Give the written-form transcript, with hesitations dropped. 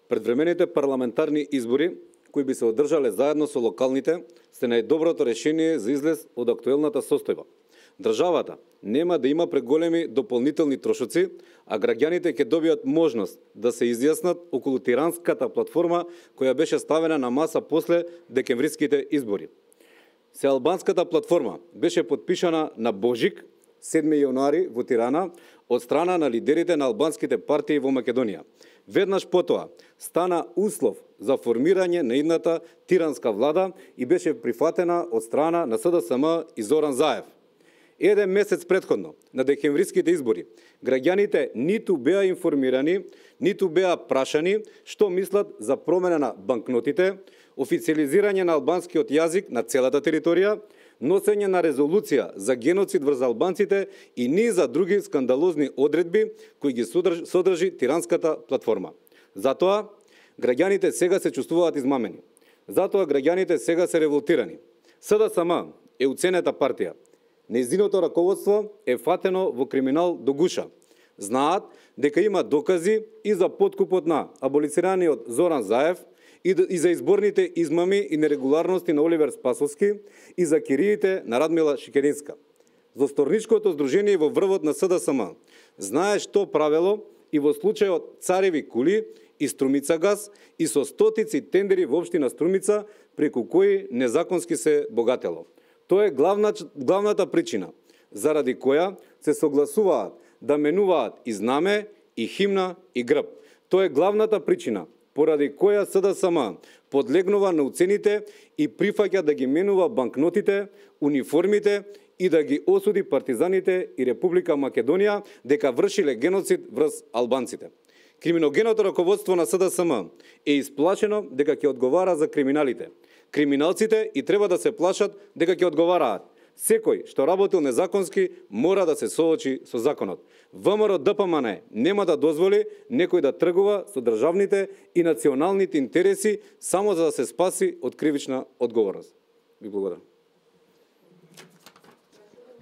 Предвремените парламентарни избори, кои би се одржале заедно со локалните, се најдоброто решение за излез од актуелната состојба. Државата нема да има преголеми дополнителни трошоци, а граѓаните ќе добијат можност да се изјаснат околу тиранската платформа која беше ставена на маса после декемвриските избори. Сеалбанската платформа беше подпишана на Божик 7 јануари во Тирана од страна на лидерите на албанските партии во Македонија. Веднаш потоа стана услов за формирање на идната тиранска влада и беше прифатена од страна на СДСМ и Зоран Заев. Еден месец предходно, на декемвриските избори, граѓаните ниту беа информирани, ниту беа прашани што мислат за промена на банкнотите, официализирање на албанскиот јазик на целата територија, носење на резолуција за геноцид врз албанците и низ за други скандалозни одредби кои ги содржи тиранската платформа. Затоа, граѓаните сега се чувствуваат измамени. Затоа, граѓаните сега се револтирани. СДСМ е уценета партија. Нејзиното раководство е фатено во криминал до гуша. Знаат дека има докази и за подкупот на аболицираниот Зоран Заев, и за изборните измами и нерегуларности на Оливер Спасовски и за кириите на Радмила Шикеринска. Зосторничкото здружение во врвот на СДСМ знае што правело и во случајот Цареви кули и Струмица газ и со стотици тендери во општина Струмица преку кои незаконски се богатело. Тоа е главната причина заради која се согласуваат да менуваат и знаме, и химна, и грб. Тоа е главната причина поради која СДСМ подлегнува на уцените и прифаќа да ги менува банкнотите, униформите и да ги осуди партизаните и Република Македонија дека вршиле геноцид врз албанците. Криминогеното раководство на СДСМ е исплашено дека ќе одговара за криминалите. Криминалците и треба да се плашат дека ќе одговараат. Секој што работил незаконски мора да се соочи со законот. ВМРО ДПМН нема да дозволи некој да тргува со државните и националните интереси само за да се спаси од кривична одговорност. Ви благодарам.